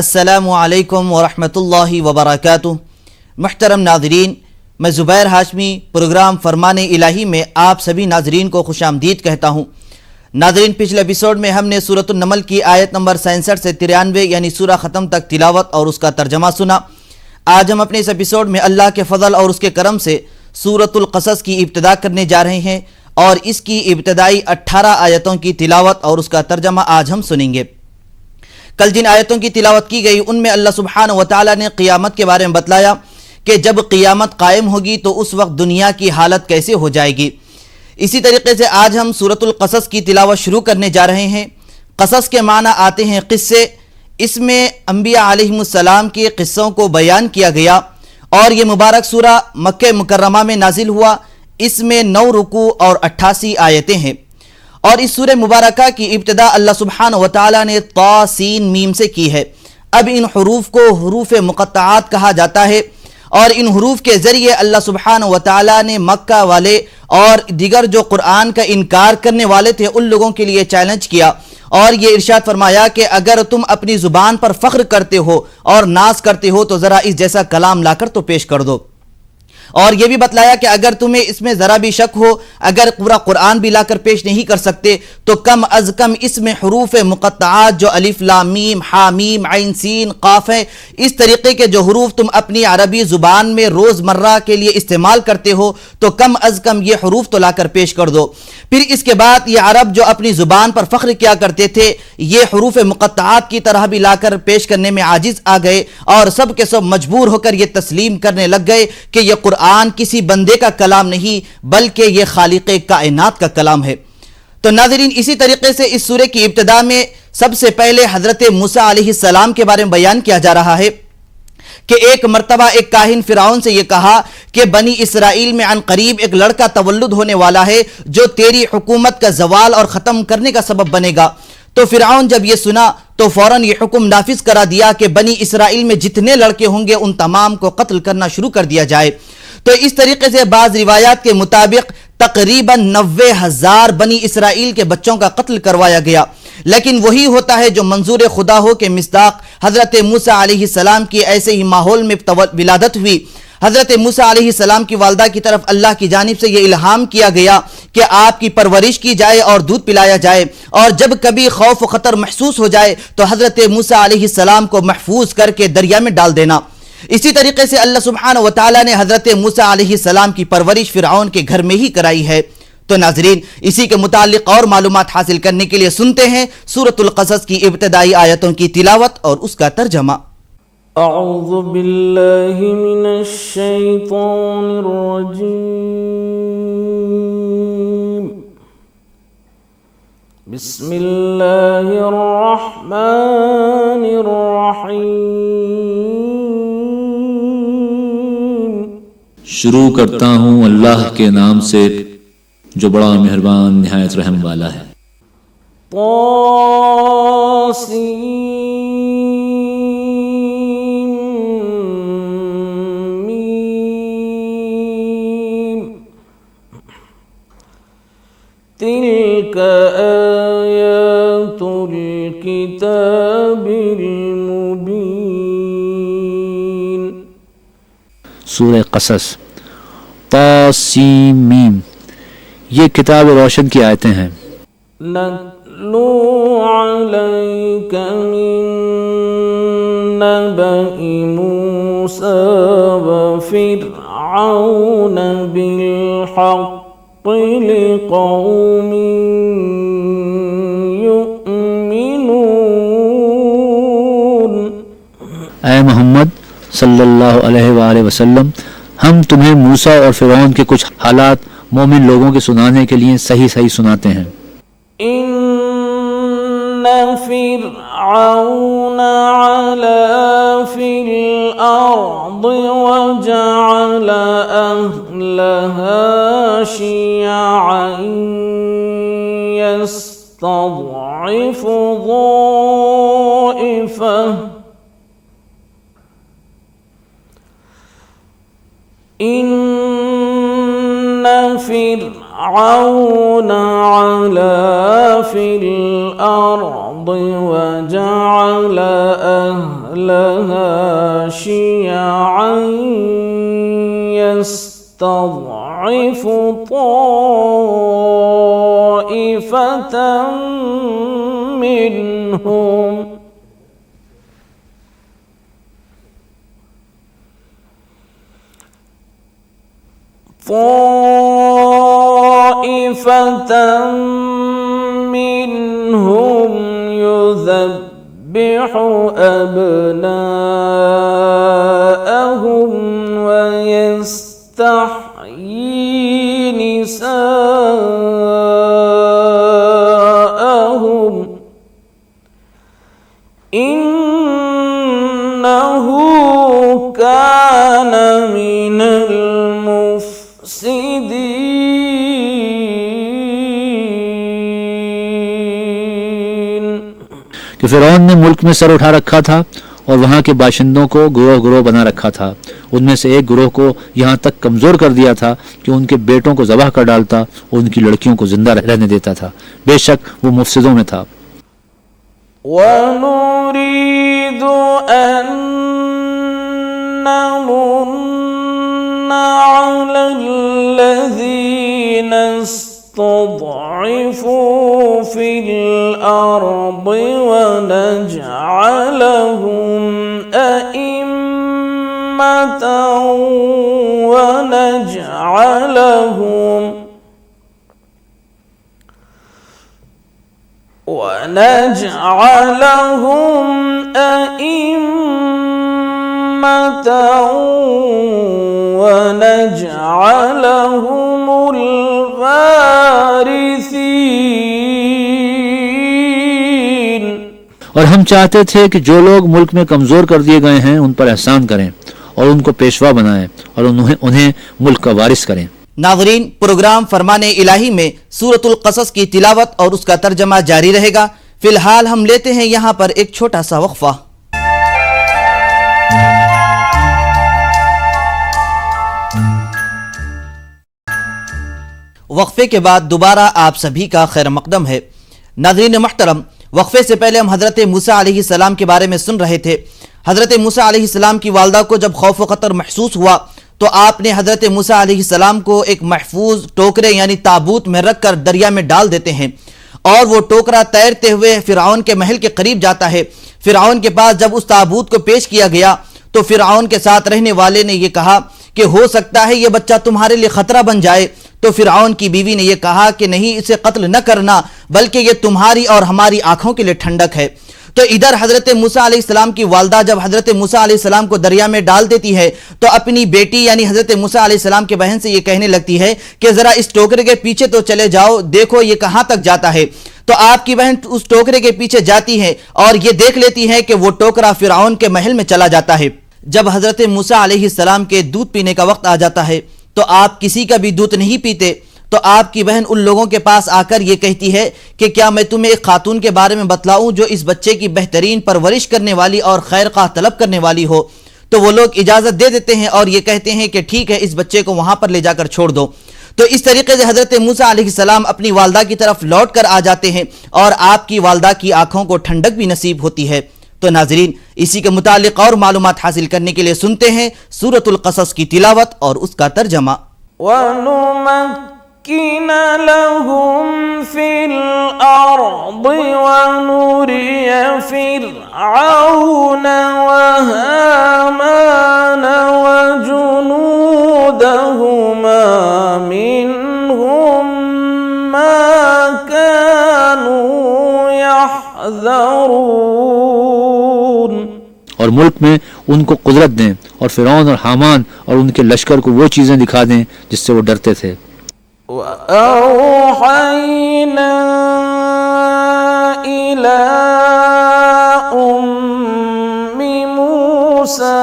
अस्सलामु अलैकुम वरहमतुल्लाहि वबरकातुहू। मुहतरम नाज़रीन, मैं ज़ुबैर हाशमी प्रोग्राम फ़रमाने इलाही में आप सभी नाज़रीन को खुशामदीद कहता हूँ। नाज़रीन, पिछले एपिसोड में हमने सूरतुन नमल की आयत नंबर 67 से 93 यानी सूरा ख़त्म तक तिलावत और उसका तर्जमा सुना। आज हम अपने इस एपिसोड में अल्लाह के फ़ज़ल और उसके करम से सूरतुल क़सस की इब्तिदा करने जा रहे हैं और इसकी इब्तिदाई 18 आयतों की तिलावत और उसका तर्जमा आज हम सुनेंगे। कल जिन आयतों की तिलावत की गई उनमें अल्लाह सुब्हानहू व तआला ने क़ियामत के बारे में बतलाया कि जब क़ियामत कायम होगी तो उस वक्त दुनिया की हालत कैसे हो जाएगी। इसी तरीके से आज हम सूरतुल क़सस की तिलावत शुरू करने जा रहे हैं। क़सस के माना आते हैं क़िस्से। इसमें अंबिया अलैहिमुस्सलाम के क़िस्सों को बयान किया गया और ये मुबारक सूरा मक्के मुकर्रमा में नाजिल हुआ। इसमें 9 रुकू और 88 आयतें हैं और इस सूरह मुबारका की इब्तिदा अल्लाह सुब्हानहू व तआला ने ता सीन मीम से की है। अब इन हुरूफ को हुरूफ मुक़त्तआत कहा जाता है और इन हुरूफ के ज़रिए अल्लाह सुब्हानहू व तआला ने मक्का वाले और दिगर जो कुरान का इनकार करने वाले थे उन लोगों के लिए चैलेंज किया और ये इरशाद फरमाया कि अगर तुम अपनी ज़ुबान पर फ़ख्र करते हो और नाज करते हो तो ज़रा इस जैसा कलाम लाकर तो पेश कर दो। और यह भी बतलाया कि अगर तुम्हें इसमें ज़रा भी शक हो, अगर पूरा कुरान भी लाकर पेश नहीं कर सकते तो कम अज़ कम इसमें हुरूफ मुक़त्तआत जो अलिफ लाम मीम हा मीम ऐन सीन क़ाफ है, इस तरीके के जो हुरूफ तुम अपनी अरबी ज़ुबान में रोज़मर्रा के लिए इस्तेमाल करते हो तो कम अज़ कम ये हुरूफ तो लाकर पेश कर दो। फिर इसके बाद ये अरब जो अपनी ज़ुबान पर फ़ख्र किया करते थे ये हुरूफ मुक़त्तआत की तरह भी लाकर पेश करने में आजिज़ आ गए और सब के सब मजबूर होकर ये तस्लीम करने लग गए कि यह कुरान किसी बंदे का कलाम नहीं बल्कि यह खालिक़े कायनात का कलाम है। तो नाज़रीन, इसी तरीके से इस सूरे की इब्तिदा में सबसे पहले हज़रत मूसा अलैहिस्सलाम के बारे में बयान किया जा रहा है कि एक मर्तबा एक काहिन फ़िरऔन से यह कहा कि बनी इसराइल में अन करीब एक लड़का तवल्लुद होने वाला है जो तेरी हुकूमत का ज़वाल और ख़त्म करने का सबब बनेगा। तो फ़िरऔन जब यह सुना तो फ़ौरन यह हुक्म नाफिज करा दिया कि बनी इसराइल में जितने लड़के होंगे उन तमाम को कत्ल करना शुरू कर दिया जाए। तो इस तरीके से बाज़ रिवायात के मुताबिक तकरीबन 90,000 बनी इसराइल के बच्चों का कत्ल करवाया गया। लेकिन वही होता है जो मंजूर खुदा हो के मिस्दाक हज़रत मूसा अलैहिस्सलाम की ऐसे ही माहौल में विलादत हुई। हज़रत मूसा अलैहिस्सलाम की वालदा की तरफ अल्लाह की जानिब से यह इल्हाम किया गया कि आपकी परवरिश की जाए और दूध पिलाया जाए और जब कभी खौफ ख़तर महसूस हो जाए तो हज़रत मूसा अलैहिस्सलाम को महफूज करके दरिया में डाल देना। इसी तरीके से अल्लाह सुब्हानहू व तआला ने हज़रत मूसा अलैहिस्सलाम की परवरिश फ़िरऔन के घर में ही कराई है। तो नाज़रीन, इसी के मुतालिक और मालूमात हासिल करने के लिए सुनते हैं सूरतुल क़सस की इब्तिदाई आयतों की तिलावत और उसका तर्जमा। अऊज़ु बिल्लाहि मिनश शैतानिर रजीम। बिस्मिल्लाहिर रहमानिर रहीम। शुरू करता हूँ अल्लाह के नाम से जो बड़ा मेहरबान निहायत रहम वाला है। तिल्क आयातुल किताबिल मुबीन। सूरह क़सस तासीम मीम, ये किताब रोशन की आयतें हैं। नत्लू अलैका मिन नबइ मूसा व फ़िरऔन बिल हक़्क़ लिक़ौमिन युमिनून। ऐ मोहम्मद सल्लल्लाहु अलैहि वसल्लम, हम तुम्हें मूसा और फ़िरऔन के कुछ हालात मोमिन लोगों के सुनाने के लिए सही सही सुनाते हैं। इन्ना फ़िरऔन अला फ़िल अर्द व जअल अहलहा शियअन यस्तضعफ़ु ज़ाइफ़ह इन्ना फ़िरऔन अला في الأرض وجعل أهلها شيعا يستضعف طائفة منهم يذبح أبناءهم ويستحيي نساءهم إنه كان من المفسدين कि फ़िरौन ने मुल्क में सर उठा रखा था और वहाँ के बाशिंदों को गिरोह गिरोह बना रखा था। उनमें से एक गिरोह को यहाँ तक कमज़ोर कर दिया था कि उनके बेटों को ज़बह कर डालता और उनकी लड़कियों को जिंदा रहने देता था। बेशक वो मुफसिदों में था। وَنُرِيدُ أَن نَّمُنَّ عَلَى الَّذِينَ استضعفوا في الأرض ونجعلهم أئمة ونجعلهم الوارثين। और हम चाहते थे कि जो लोग मुल्क में कमज़ोर कर दिए गए हैं उन पर एहसान करें और उनको पेशवा बनाएं और उन्हें मुल्क का वारिस करें। नाज़रीन, प्रोग्राम फरमाने इलाही में सूरतुल क़सस की तिलावत और उसका तर्जमा जारी रहेगा। फिलहाल हम लेते हैं यहाँ पर एक छोटा सा वक्फा। वक्फे के बाद दोबारा आप सभी का खैर मकदम है। नाज़रीन मोहतरम, वक्फे से पहले हम हज़रत मूसा अलैहिस्सलाम के बारे में सुन रहे थे। हज़रत मूसा अलैहिस्सलाम की वालदा को जब खौफ व ख़तर महसूस हुआ तो आपने हज़रत मूसा अलैहिस्सलाम को एक महफूज टोकरे यानी ताबूत में रख कर दरिया में डाल देते हैं और वो टोकरा तैरते हुए फ़िरऔन के महल के करीब जाता है। फ़िरऔन के पास जब उस ताबूत को पेश किया गया तो फ़िरऔन के साथ रहने वाले ने यह कहा कि हो सकता है ये बच्चा तुम्हारे लिए ख़तरा बन जाए। तो फ़िरऔन की बीवी ने यह कहा कि नहीं, इसे कत्ल न करना, बल्कि ये तुम्हारी और हमारी आंखों के लिए ठंडक है। तो इधर हज़रत मूसा अलैहिस्सलाम की वालदा जब हज़रत मूसा अलैहिस्सलाम को दरिया में डाल देती है तो अपनी बेटी यानी हज़रत मूसा अलैहिस्सलाम के बहन से ये कहने लगती है कि ज़रा इस टोकरे के पीछे तो चले जाओ, देखो ये कहाँ तक जाता है। तो आपकी बहन उस टोकरे के पीछे जाती है और ये देख लेती है कि वो टोकरा फ़िरऔन के महल में चला जाता है। जब हज़रत मूसा अलैहिस्सलाम के दूध पीने का वक्त आ जाता है तो आप किसी का भी दूध नहीं पीते। तो आपकी बहन उन लोगों के पास आकर ये कहती है कि क्या मैं तुम्हें एक खातून के बारे में बतलाऊं जो इस बच्चे की बेहतरीन परवरिश करने वाली और खैर ख्वाह तलब करने वाली हो। तो वो लोग इजाज़त दे देते हैं और ये कहते हैं कि ठीक है, इस बच्चे को वहाँ पर ले जाकर छोड़ दो। तो इस तरीके से हज़रत मूसा अलैहिस्सलाम अपनी वालदा की तरफ लौट कर आ जाते हैं और आपकी वालदा की आंखों को ठंडक भी नसीब होती है। तो नाज़रीन, इसी के मुतालिक और मालूमात हासिल करने के लिए सुनते हैं सूरतुल क़सस की तिलावत और उसका तर्जमा। وَنُمَكِّنَ لَهُمْ فِي الْأَرْضِ وَنُرِيَ فِرْعَوْنَ وَهَامَانَ وَجُنُودَهُمَا مِنْهُمْ مَا كَانُوا يَحْذَرُونَ। और मुल्क में उनको कुदरत दें और फ़िरौन और हामान और उनके लश्कर को वो चीज़ें दिखा दें जिससे वो डरते थे। وَأَوْحَيْنَا إِلَىٰ أُمِّ مُوسَىٰ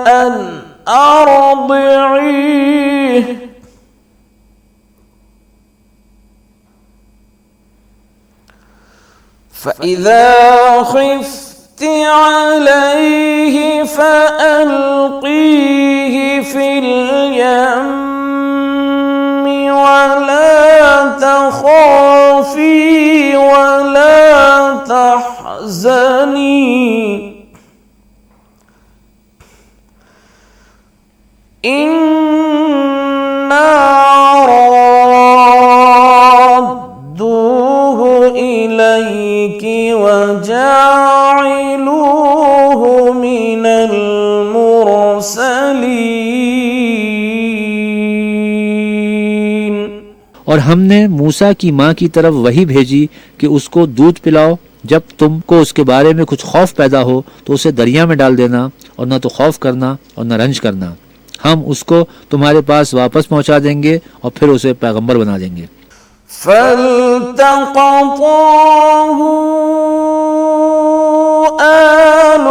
أَنْ أَرْضِعِيهِ فَإِذَا خِفْتِ عَلَيْهِ فَأَلْقِيهِ فِي الْيَمِّ وَلَا تخافي ولا تحزني إنا رادوه إليك وجاعلوه من المرسلين। और हमने मूसा की माँ की तरफ वही भेजी कि उसको दूध पिलाओ, जब तुमको उसके बारे में कुछ खौफ पैदा हो तो उसे दरिया में डाल देना, और न तो खौफ करना और न रंज करना। हम उसको तुम्हारे पास वापस पहुंचा देंगे और फिर उसे पैगंबर बना देंगे। فالتقطه آل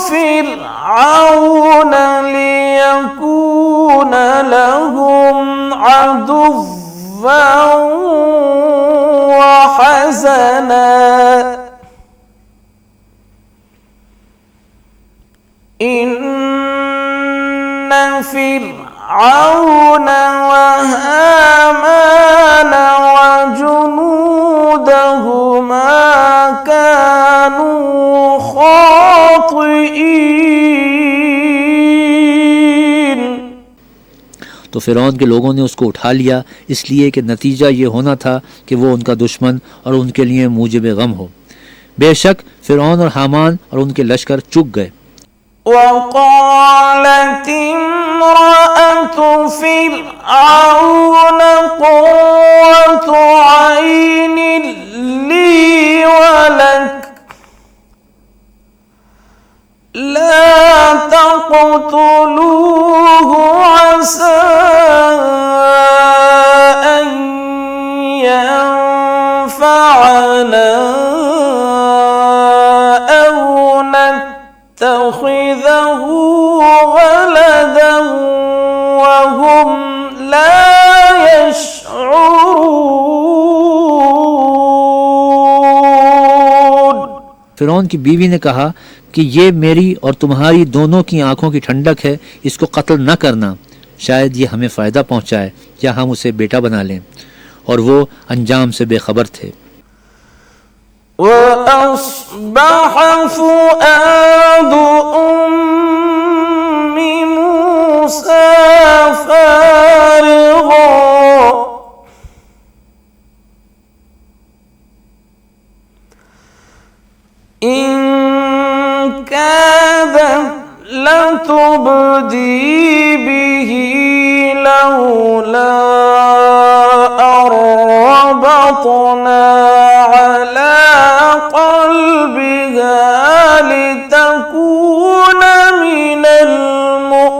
فرعون ليكون لهم عدوا وحزنا إن فرعون وهامان وجنودهما كانوا خاطئين। तो फिरौन के लोगों ने उसको उठा लिया, इसलिए कि नतीजा ये होना था कि वो उनका दुश्मन और उनके लिए मूजिब गम हो। बेशक फिरौन और हामान और उनके लश्कर चूक गए। وقالت امرأة فرعون قرة عين لي ولك لا تقتلوه عسى أن ينفعنا أو نتخذه ولدا وهم لا يشعرون। फिरौन की बीवी ने कहा कि ये मेरी और तुम्हारी दोनों की आंखों की ठंडक है, इसको कत्ल न करना, शायद ये हमें फ़ायदा पहुंचाए या हम उसे बेटा बना लें। और वो अंजाम से बेखबर थे। وأصبح فؤاد أم موسى فارغا إن كادت لتبدي به لولا أن ربطنا على قلبها لتكون من المؤمنين।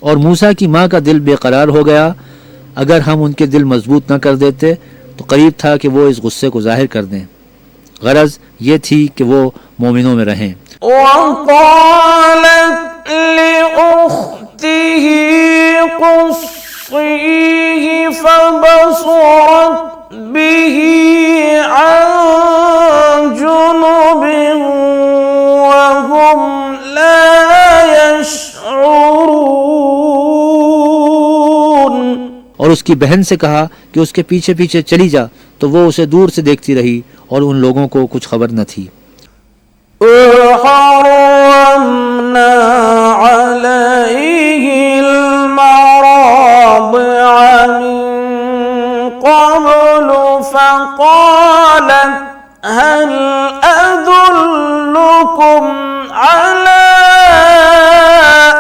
और मूसा की माँ का दिल बेकरार हो गया। अगर हम उनके दिल मजबूत न कर देते तो करीब था कि वो इस गुस्से को जाहिर कर दें। गरज ये थी कि वो मोमिनों में रहें। وقالت لأخته قصيه فبصرت به عن جنب وهم لا يشعرون। और उसकी बहन से कहा कि उसके पीछे पीछे चली जा, तो वो उसे दूर से देखती रही और उन लोगों को कुछ खबर न थी। وحرمنا عليه المراضع من قبل فقالت هل أدلكم على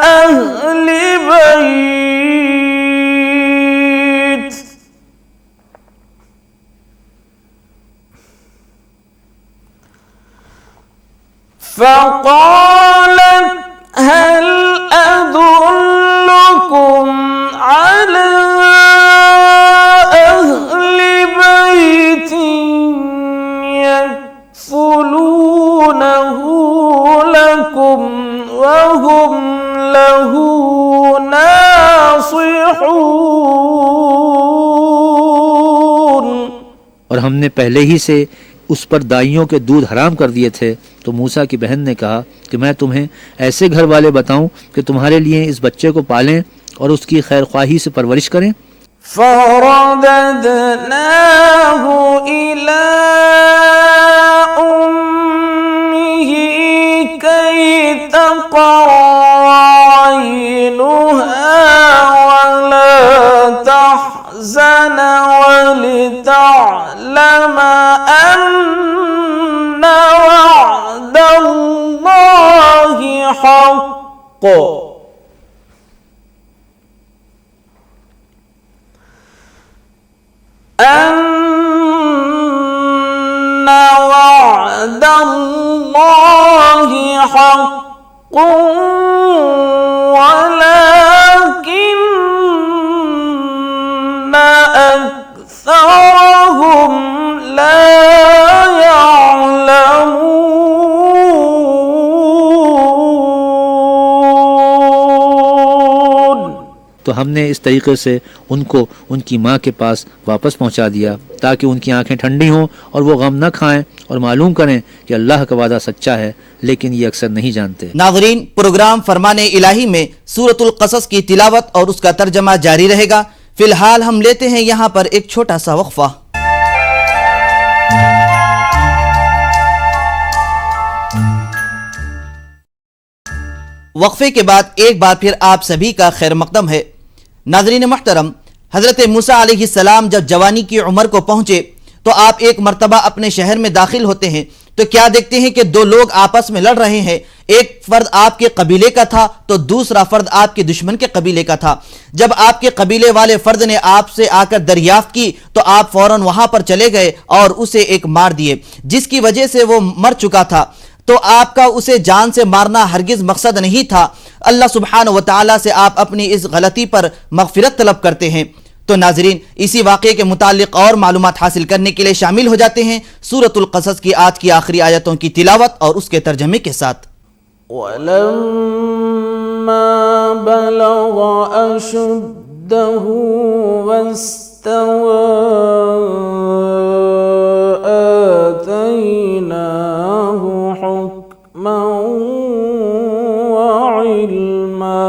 أهل بيت فقالت هل أدلكم على أهل بيت يكفلونه لكم وهم له हमने पहले ही से उस पर दाइयों के दूध हराम कर दिए थे। तो मूसा की बहन ने कहा कि मैं तुम्हें ऐसे घर वाले बताऊं कि तुम्हारे लिए इस बच्चे को पालें और उसकी खैर ख्वाही से परवरिश करें। فرددناه إلى أمه كي تقر عينها ولا تحزن ولتعلم أن وعد الله حق أن وعد الله حق ولكن أكثرهم لا يعلمون। तो हमने इस तरीके से उनको उनकी माँ के पास वापस पहुँचा दिया ताकि उनकी आंखें ठंडी हों और वो गम न खाएं और मालूम करें कि अल्लाह का वादा सच्चा है, लेकिन ये अक्सर नहीं जानते। नाज़रीन, प्रोग्राम फरमाने इलाही में सूरतुल क़सस की तिलावत और उसका तर्जमा जारी रहेगा। फिलहाल हम लेते हैं यहाँ पर एक छोटा सा वक्फा। वक्फे के बाद एक बार फिर आप सभी का खैर मकदम है। नाज़रीन मोहतरम, हज़रत मूसा अलैहिस्सलाम जब जवानी की उम्र को पहुँचे तो आप एक मर्तबा अपने शहर में दाखिल होते हैं तो क्या देखते हैं कि दो लोग आपस में लड़ रहे हैं। एक फर्द आपके कबीले का था तो दूसरा फर्द आपके दुश्मन के कबीले का था। जब आपके कबीले वाले फर्द ने आपसे आकर दरियाफ्त की तो आप फौरन वहां पर चले गए और उसे एक मार दिए, जिसकी वजह से वो मर चुका था। तो आपका उसे जान से मारना हरगिज मकसद नहीं था। अल्लाह सुब्हानहु व तआला से आप अपनी इस गलती पर मगफिरत तलब करते हैं। तो नाजरीन, इसी वाक़े के मुतालिक और मालूमात हासिल करने के लिए शामिल हो जाते हैं सूरतुल क़सस की आज की आखिरी आयतों की तिलावत और उसके तर्जमे के साथ। वलम्मा बलग अशुद्धहु वस्तवा आतैनाहु हुक्मन व इल्मा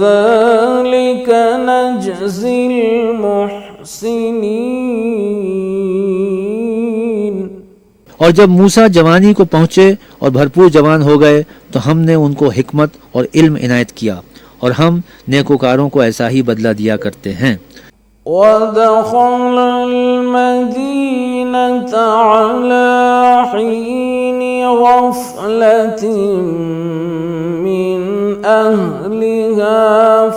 वकज़ालिक नजज़िल मुहसिनीन। और जब मूसा जवानी को पहुँचे और भरपूर जवान हो गए तो हमने उनको हिकमत और इल्म इनायत किया और हम नेकोकारों को ऐसा ही बदला दिया करते हैं। वदख़लल मदीनता अला हीनि गफ़लतिन मिन अहलिहा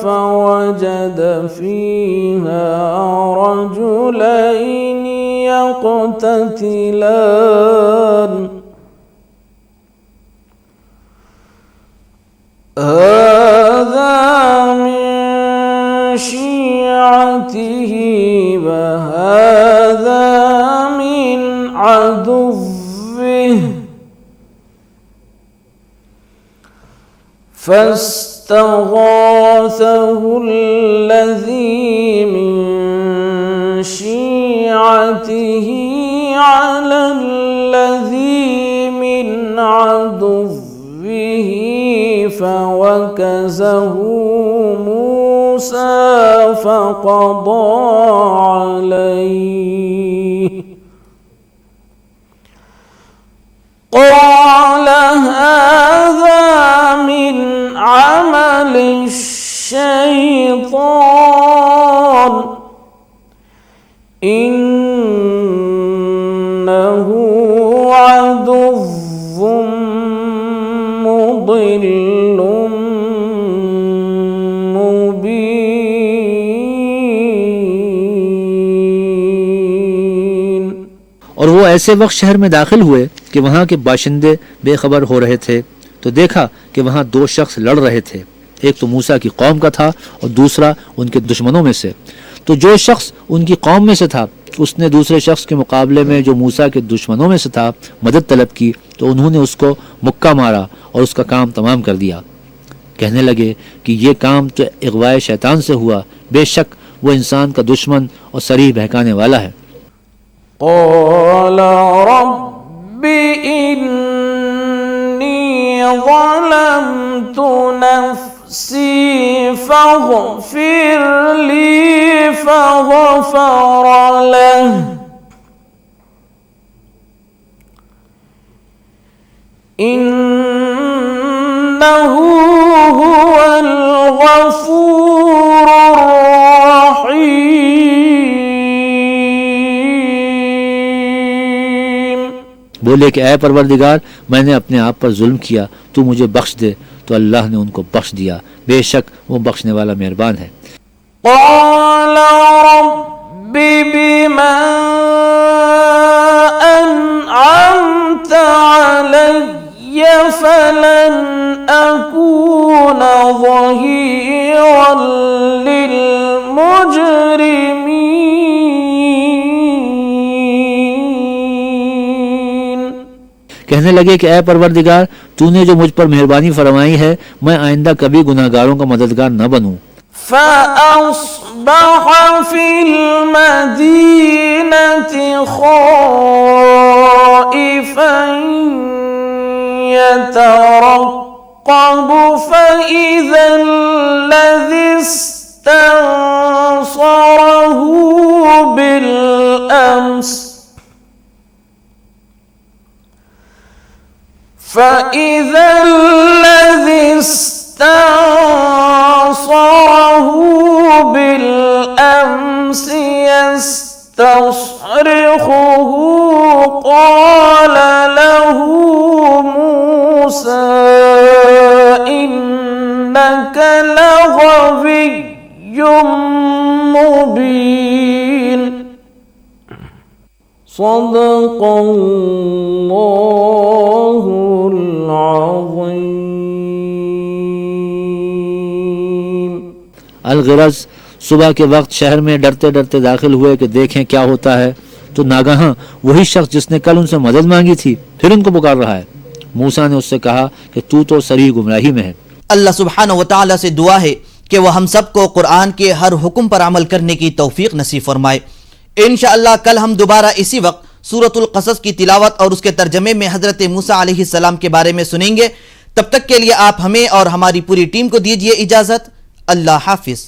फवजद फीहा रजुलैनि यक़ततिलान हाज़ा मिन शियअतिही व हाज़ा मिन अदुव्विही फस्तग़ाथहु अल्लज़ी मिन शियअतिही अलल्लज़ी मिन अदुव्विही फवकज़हु मूसा फक़ضى अलैहि قال هذا من عمل الشيطان إنه عدو مضل مبين। और वो ऐसे वक्त शहर में दाखिल हुए कि वहाँ के बाशिंदे बेखबर हो रहे थे तो देखा कि वहाँ दो शख्स लड़ रहे थे, एक तो मूसा की कौम का था और दूसरा उनके दुश्मनों में से। तो जो शख्स उनकी कौम में से था उसने दूसरे शख्स के मुकाबले में जो मूसा के दुश्मनों में से था मदद तलब की तो उन्होंने उसको मुक्का मारा और उसका काम तमाम कर दिया। कहने लगे कि ये काम तो इग़वाए शैतान से हुआ, बेशक वो इंसान का दुश्मन और सरीह बहकाने वाला है। قال رب إني ظلمت نفسي فاغفر لي فغفر له إنه هو الغفور الرحيم। बोले कि ऐ परवरदिगार, मैंने अपने आप पर जुल्म किया, तू मुझे बख्श दे। तो अल्लाह ने उनको बख्श दिया, बेशक वो बख्शने वाला मेहरबान है। قال رب بما أنعمت علي فلن أكون ظهيرا للمجرمين। कहने लगे कि ऐ परवरदिगार, तूने जो मुझ पर मेहरबानी फरमाई है, मैं आइंदा कभी गुनाहगारों का मददगार न बनूं। فأصبح في المدينة خائفا يترقب فإذا الذي استنصره بالأمس يستصرخه قال له موسى إنك لغوي مبين صدق الله العظيم। अलगरज सुबह के वक्त शहर में डरते डरते दाखिल हुए कि देखें क्या होता है, तो नागाहां वही शख्स जिसने कल उनसे मदद मांगी थी फिर उनको पुकार रहा है। मूसा ने उससे कहा कि तू तो सरी गुमराही में है। अल्लाह सुब्हानहु व तआला से दुआ है कि वह हम सबको कुरान के हर हुक्म पर अमल करने की तौफीक नसीब फरमाए। इंशाअल्लाह कल हम दोबारा इसी वक्त सूरतुल क़सस की तिलावत और उसके तर्जमे में हजरत मूसा अलैहिस्सलाम के बारे में सुनेंगे। तब तक के लिए आप हमें और हमारी पूरी टीम को दीजिए इजाजत। अल्लाह हाफिज।